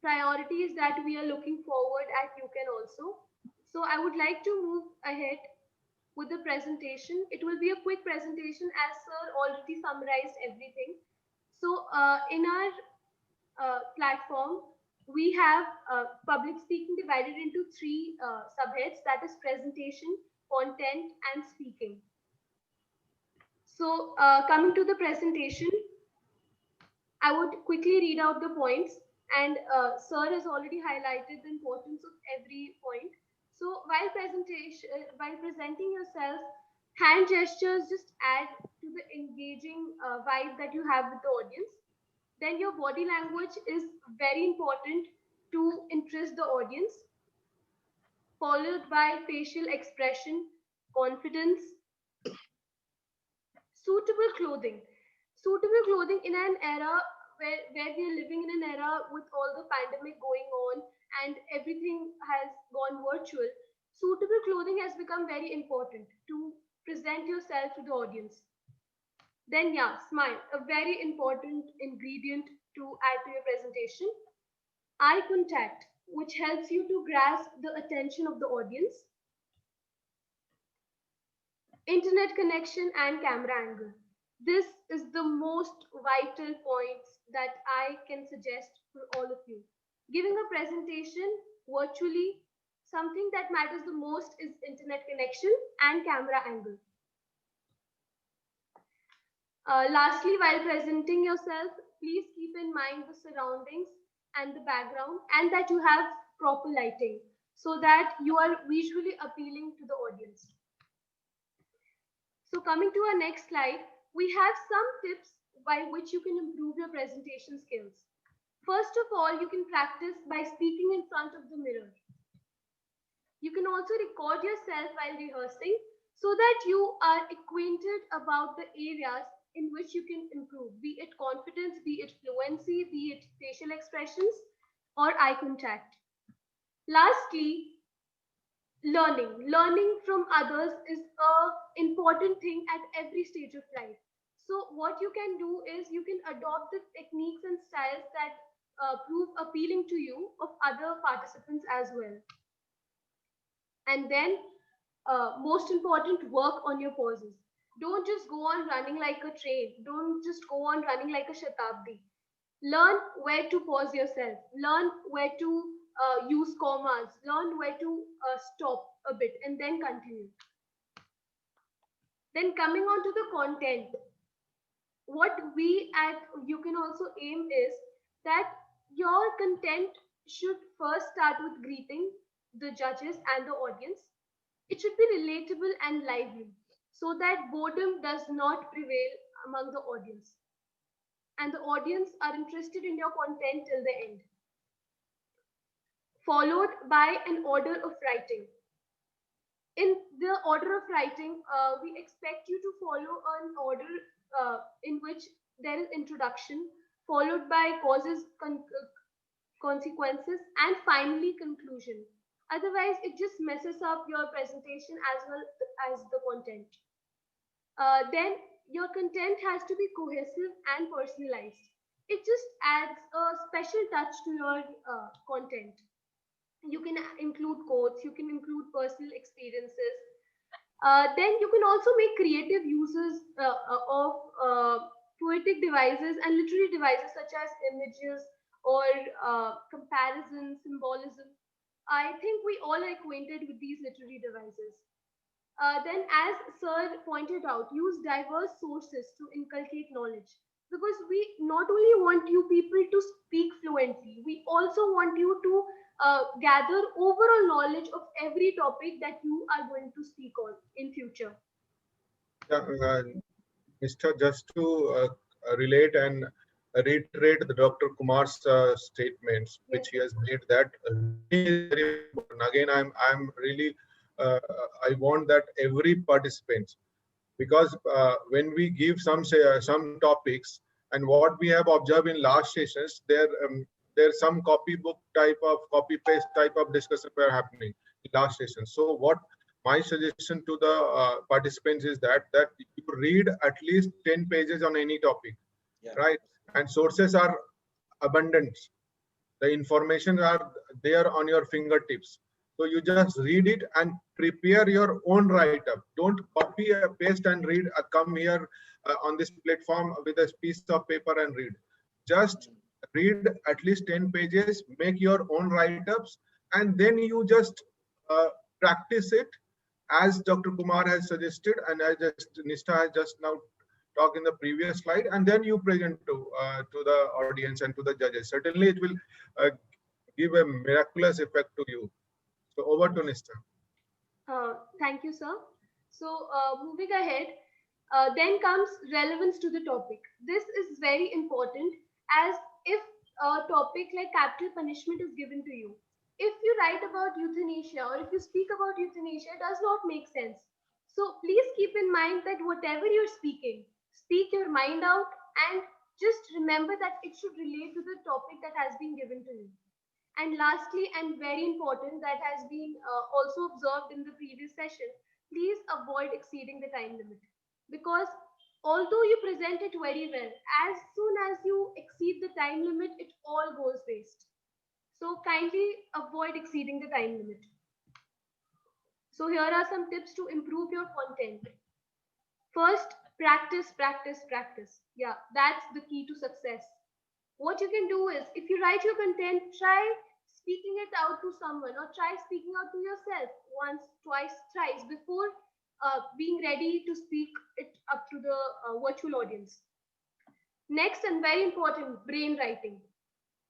priorities that we are looking forward at UCAN also. So I would like to move ahead with the presentation. It will be a quick presentation as sir already summarized everything. So in our platform, we have public speaking divided into three subheads, that is presentation, content, and speaking. So coming to the presentation, I would quickly read out the points. and Sir has already highlighted the importance of every point. So while presenting yourself, hand gestures just add to the engaging vibe that you have with the audience. Then your body language is very important to interest the audience, followed by facial expression, confidence, suitable clothing. Suitable clothing in an era where we are living in an era with all the pandemic going on and everything has gone virtual. Suitable clothing has become very important to present yourself to the audience. Then, yeah, smile, a very important ingredient to add to your presentation. Eye contact, which helps you to grasp the attention of the audience. Internet connection and camera angle. This is the most vital points that I can suggest for all of you. Giving a presentation virtually, something that matters the most is internet connection and camera angle. Lastly, while presenting yourself, please keep in mind the surroundings and the background, and that you have proper lighting so that you are visually appealing to the audience. So coming to our next slide, we have some tips by which you can improve your presentation skills. First of all, you can practice by speaking in front of the mirror. You can also record yourself while rehearsing so that you are acquainted about the areas in which you can improve, be it confidence, be it fluency, be it facial expressions or eye contact. Lastly, learning from others is an important thing at every stage of life. So what you can do is you can adopt the techniques and styles that prove appealing to you of other participants as well. And then most important, work on your pauses. Don't just go on running like a train, don't just go on running like a shatabdi. Learn where to pause yourself, learn where to use commas, learn where to stop a bit and then continue. Then coming on to the content, what we at you can also aim is that your content should first start with greeting the judges and the audience. It should be relatable and lively so that boredom does not prevail among the audience and the audience are interested in your content till the end. Followed by an order of writing. In the order of writing, we expect you to follow an order in which there is introduction, followed by causes, consequences, and finally conclusion. Otherwise, it just messes up your presentation as well as the content. Then your content has to be cohesive and personalized. It just adds a special touch to your content. You can include quotes, you can include personal experiences. Then you can also make creative uses of poetic devices and literary devices such as images or comparison, symbolism. I think we all are acquainted with these literary devices. Then, as Sir pointed out, use diverse sources to inculcate knowledge. Because we not only want you people to speak fluently, we also want you to gather overall knowledge of every topic that you are going to speak on in future. Yeah, Mr. Just to relate and reiterate the Dr. Kumar's statements, which Yes. he has made, that learning is very, very important. Again, I'm really uh, I want that every participant, because when we give some topics, and what we have observed in last sessions, there's some copybook type of copy paste type of discussion were happening in last session. So what my suggestion to the participants is that you read at least 10 pages on any topic, Yeah. right? And sources are abundant, the information are there on your fingertips. So you just read it and prepare your own write-up. Don't copy paste and read, come here on this platform with a piece of paper and read. Just read at least 10 pages, make your own write-ups, and then you just practice it as Dr. Kumar has suggested, and as just Nishta has just now talk in the previous slide, and then you present to the audience and to the judges. Certainly, it will give a miraculous effect to you. So over to Nista. Thank you, sir. So, moving ahead, then comes relevance to the topic. This is very important, as if a topic like capital punishment is given to you. If you write about euthanasia or if you speak about euthanasia, it does not make sense. So please keep in mind that whatever you're speaking, speak your mind out, and just remember that it should relate to the topic that has been given to you. And lastly, and very important, that has been also observed in the previous session, please avoid exceeding the time limit. Because although you present it very well, as soon as you exceed the time limit, it all goes waste. So kindly avoid exceeding the time limit. So here are some tips to improve your content. First, practice, practice, practice. Yeah, that's the key to success. What you can do is, if you write your content, try speaking it out to someone, or try speaking out to yourself once, twice, thrice before being ready to speak it up to the virtual audience. Next, and very important, brain writing.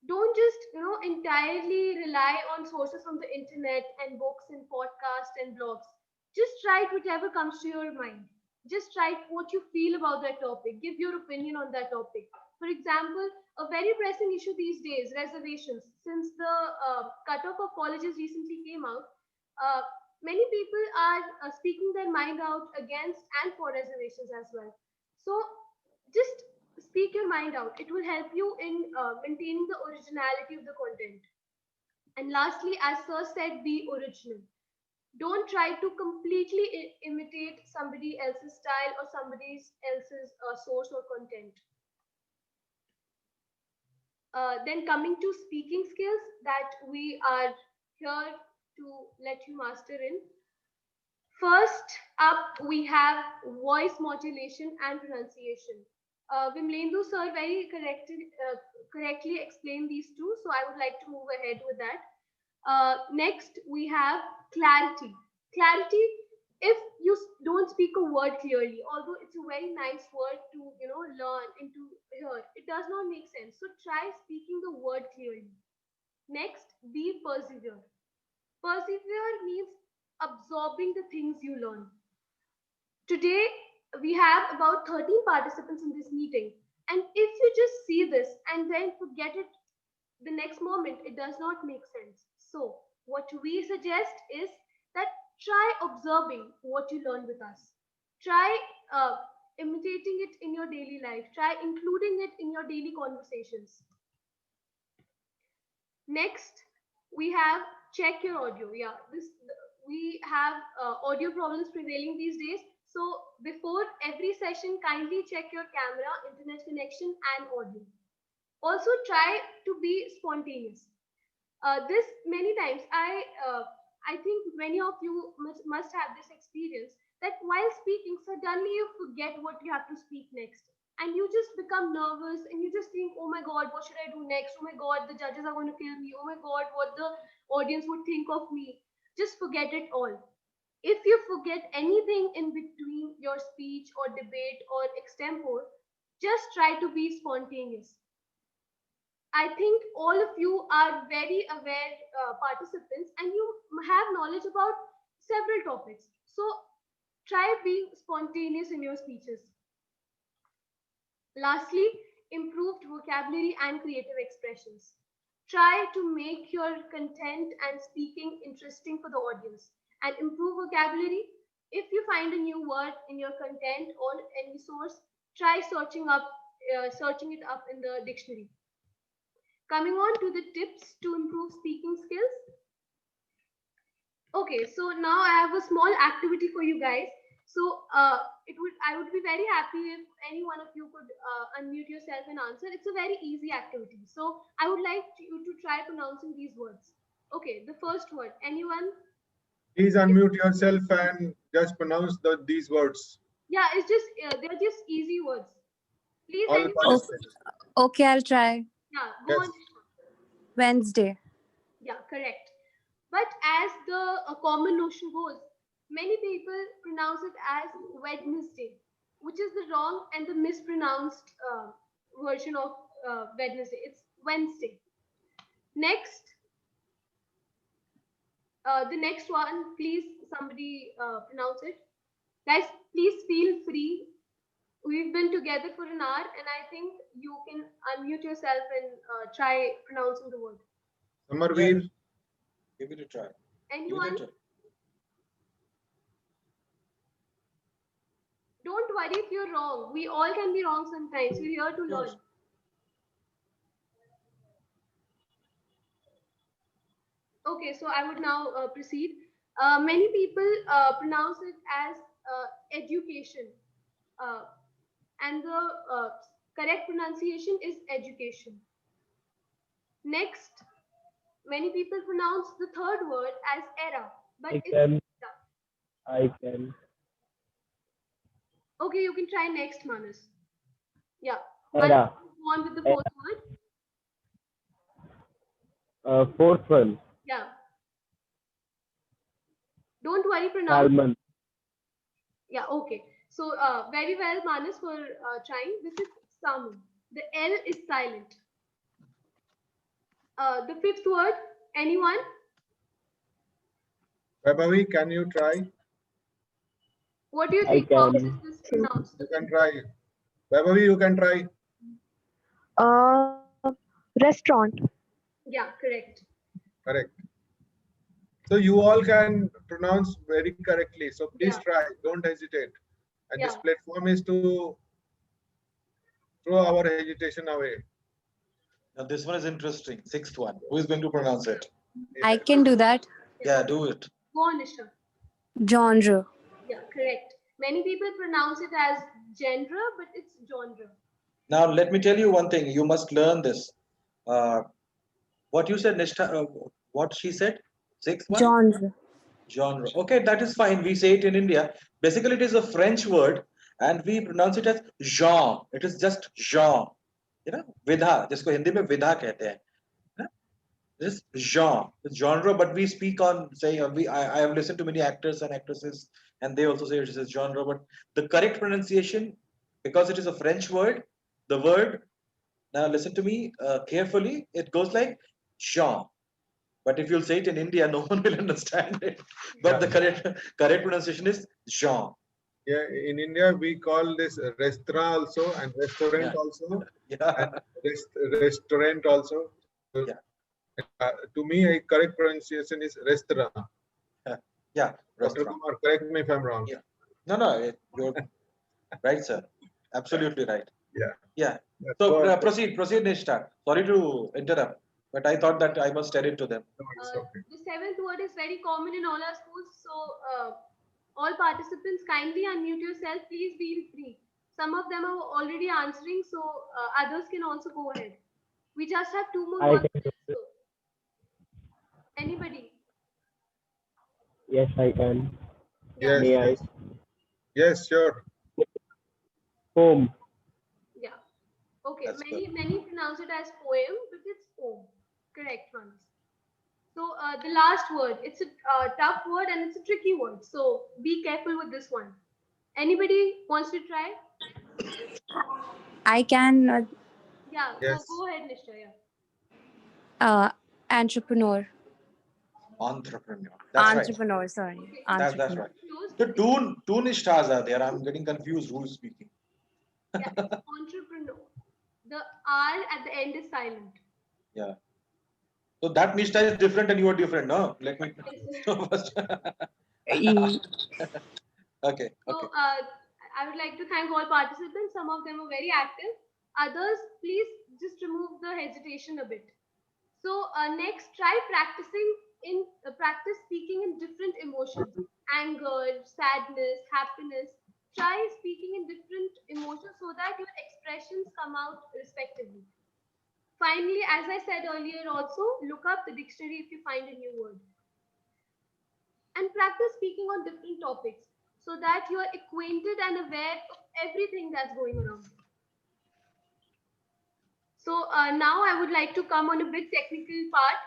Don't just entirely rely on sources from the internet and books and podcasts and blogs. Just write whatever comes to your mind. Just write what you feel about that topic. Give your opinion on that topic. For example, a very pressing issue these days, reservations. Since the cutoff of colleges recently came out, many people are speaking their mind out against and for reservations as well. So just speak your mind out. It will help you in maintaining the originality of the content. And lastly, as Sir said, be original. Don't try to completely imitate somebody else's style or somebody else's source or content. Then coming to speaking skills that we are here to let you master in. First up, we have voice modulation and pronunciation. Vimlendu sir very correctly explained these two, so I would like to move ahead with that. Next, we have clarity. Clarity, if you don't speak a word clearly, although it's a very nice word to learn and to hear, it does not make sense. So try speaking the word clearly. Next, be persevere. Persevere means absorbing the things you learn. Today, we have about 13 participants in this meeting. And if you just see this and then forget it the next moment, it does not make sense. So what we suggest is that try observing what you learn with us. Try imitating it in your daily life. Try including it in your daily conversations. Next, we have check your audio. Yeah, we have audio problems prevailing these days. So before every session, kindly check your camera, internet connection, and audio. Also, try to be spontaneous. This many times, I think many of you must have this experience that while speaking, suddenly you forget what you have to speak next. And you just become nervous and you just think, oh my God, what should I do next? Oh my God, the judges are going to kill me. Oh my God, what the audience would think of me. Just forget it all. If you forget anything in between your speech or debate or extempore, just try to be spontaneous. I think all of you are very aware participants and you have knowledge about several topics. So try being spontaneous in your speeches. Lastly, improved vocabulary and creative expressions. Try to make your content and speaking interesting for the audience and improve vocabulary. If you find a new word in your content or any source, try searching it up in the dictionary. Coming on to the tips to improve speaking skills. Okay, so now I have a small activity for you guys. So I would be very happy if any one of you could unmute yourself and answer. It's a very easy activity. So I would like you to try pronouncing these words. Okay, the first word. Anyone? Please unmute yourself and just pronounce these words. Yeah, it's just they're just easy words. Please. All participants. Okay, I'll try. Yeah, go Yes. on. Wednesday. Yeah, correct. But as the common notion goes, many people pronounce it as Wednesday. which is the wrong and the mispronounced version of Wednesday. It's Wednesday. Next, the next one, please somebody pronounce it. Guys, please feel free. We've been together for an hour, and I think you can unmute yourself and try pronouncing the word. Samarveer. Yeah. Give it a try. Anyone? Don't worry if you're wrong. We all can be wrong sometimes. We're here to learn. Okay, so I would now proceed. Many people pronounce it as education, and the correct pronunciation is education. Next, many people pronounce the third word as era, but it's era. I can. Okay, you can try next, Manas. Yeah. Era. Go on with the fourth word. Fourth one. Yeah. Don't worry, pronounce. Salmon. Yeah, okay. So, very well, Manas, for trying. This is salmon. The L is silent. The fifth word, anyone? Vaibhavi, can you try? What do you I think? How can. is this pronounced? You can try. Vaibhavi, you can try. Restaurant. Yeah, correct. Correct. So you all can pronounce very correctly. So please Yeah. try. Don't hesitate. And this Yeah. platform is to throw our hesitation away. Now this one is interesting. Sixth one. Who is going to pronounce it? I can do that. Yeah, do it. Go on, Nisha. Genre. Yeah, correct. Many people pronounce it as genre, but it's genre. Now let me tell you one thing. You must learn this. What you said, Nishtha, what she said? Sixth one? Genre. Genre. Okay, that is fine. We say it in India. Basically, it is a French word and we pronounce it as genre. It is just genre. You know, विधा, जिसको हिंदी में विधा कहते हैं. You know? This genre, genre, but we speak on say I have listened to many actors and actresses, and they also say it is a genre. But the correct pronunciation, because it is a French word, the word. Now listen to me carefully. It goes like genre. But if you'll say it in India, no one will understand it. But the correct pronunciation is genre. Yeah, in India we call this restaurant also and restaurant Yeah. also Yeah. and restaurant also. So, Yeah. to me, a correct pronunciation is restaurant. Yeah. Dr. Restaurant. Kumar, correct me if I'm wrong. Yeah. No, you're right, sir. Absolutely right. Yeah. Yeah. Yeah, So so- proceed, Nishta. Sorry to interrupt, but I thought that I must tell it to them. No, it's okay. The seventh word is very common in all our schools. So, all participants, kindly unmute yourself. Please feel free. Some of them are already answering, so others can also go ahead. We just have two more I words. can do it. So, anybody? Yes, I can. Yeah. Yes, May I? yes. Yes, sure. Home. Yeah. Okay. That's Many pronounce it as poem, but it's poem. Correct ones. So the last word, it's a tough word and it's a tricky word. So be careful with this one. Anybody wants to try? I can. Yeah. Yes. Go ahead, Nisha. Yeah. Entrepreneur. Entrepreneur. That's right. Entrepreneur. Sorry. Okay. That's Entrepreneur. right. Close, The but two Nishtas are there. I'm getting confused who is speaking. yeah, it's entrepreneur. The R at the end is silent. Yeah. So that Nishta is different and you are different, no? Let me first. E- Okay. So Okay. I would like to thank all participants. Some of them are very active. Others, please just remove the hesitation a bit. So next, try practice speaking in different emotions: anger, sadness, happiness. Try speaking in different emotions so that your expressions come out respectively. Finally, as I said earlier, also look up the dictionary if you find a new word, and practice speaking on different topics so that you are acquainted and aware of everything that's going around. So now I would like to come on a bit technical part.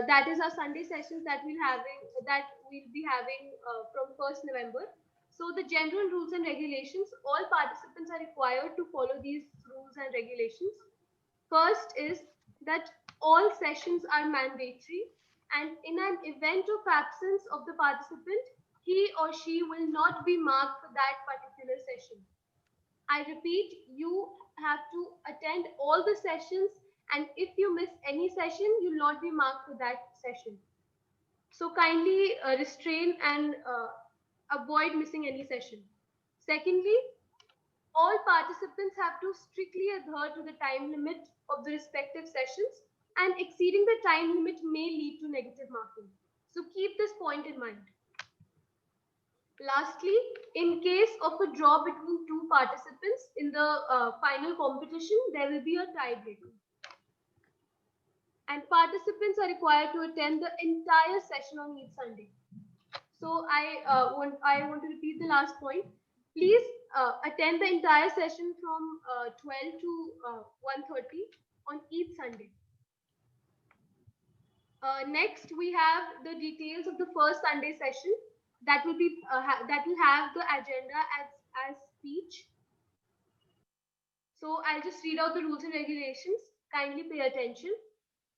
That is our Sunday sessions that we'll be having from 1st November. So the general rules and regulations, all participants are required to follow these rules and regulations. First is that all sessions are mandatory, and in an event of absence of the participant, he or she will not be marked for that particular session. I repeat, you have to attend all the sessions, and if you miss any session, you will not be marked for that session. So kindly restrain and avoid missing any session. Secondly, all participants have to strictly adhere to the time limit of the respective sessions, and exceeding the time limit may lead to negative marking. So keep this point in mind. Lastly, in case of a draw between two participants in the final competition, there will be a tiebreaker. And participants are required to attend the entire session on each Sunday. So I want to repeat the last point. Please attend the entire session from 12 to 1:30 on each Sunday. Next, we have the details of the first Sunday session that will be that will have the agenda as speech. So I'll just read out the rules and regulations. Kindly pay attention.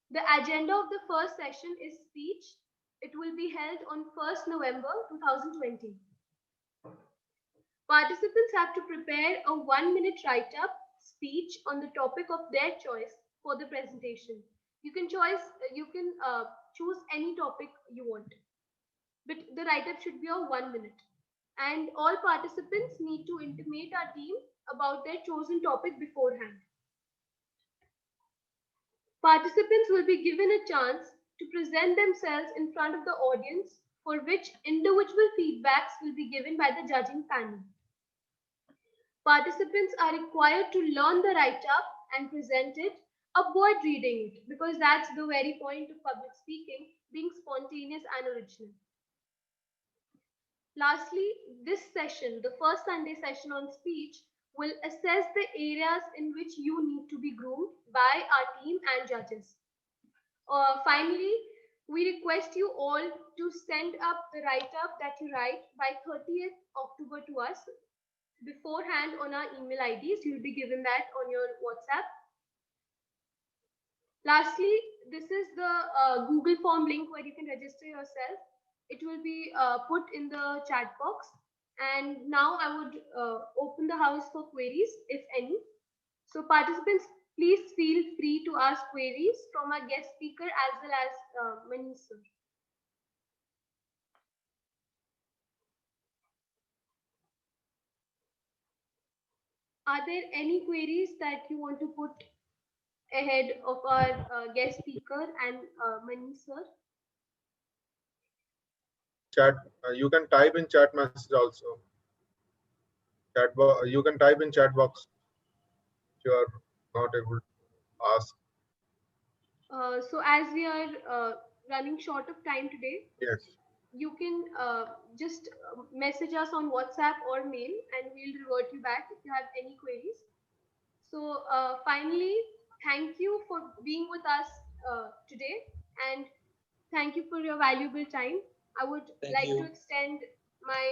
The agenda of the first session is speech. It will be held on 1st November 2020. Participants have to prepare a 1-minute write-up speech on the topic of their choice for the presentation. You can choose any topic you want, but the write-up should be of 1 minute. And all participants need to intimate our team about their chosen topic beforehand. Participants will be given a chance to present themselves in front of the audience, for which individual feedbacks will be given by the judging panel. Participants are required to learn the write-up and present it. Avoid reading it, because that's the very point of public speaking, being spontaneous and original. Lastly, this session, the first Sunday session on speech, will assess the areas in which you need to be groomed by our team and judges. Finally, we request you all to send up the write-up that you write by 30th October to us beforehand on our email IDs. You'll be given that on your WhatsApp. Lastly, this is the Google form link where you can register yourself. It will be put in the chat box. And now I would open the house for queries, if any. So participants, please feel free to ask queries from our guest speaker as well as Manish sir. Are there any queries that you want to put ahead of our guest speaker and Manish sir? Chat. You can type in chat message also. You can type in chat box if you are not able to ask. So as we are running short of time today, Yes. you can just message us on WhatsApp or mail, and we'll revert you back if you have any queries. So finally, thank you for being with us today, and thank you for your valuable time. I would like to extend my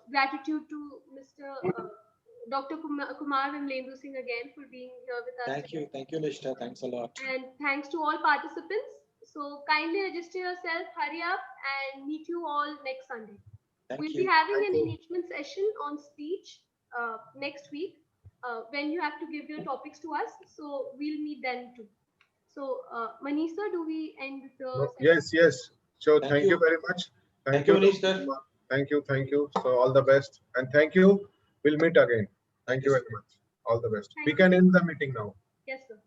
gratitude to Mr. Dr. Kumar Vimlendu Singh again for being here with us. Thank you, Nishta. Thanks a lot. And thanks to all participants. So kindly register yourself, hurry up, and meet you all next Sunday. We'll be having an enrichment session on speech next week when you have to give your topics to us. So we'll meet then too. So Manisa, do we end the session? Yes. So thank you very much. Thank you, Manisa. Thank you. So all the best. And thank you. We'll meet again. Thank you very much. All the best. We can end the meeting now. Yes, sir.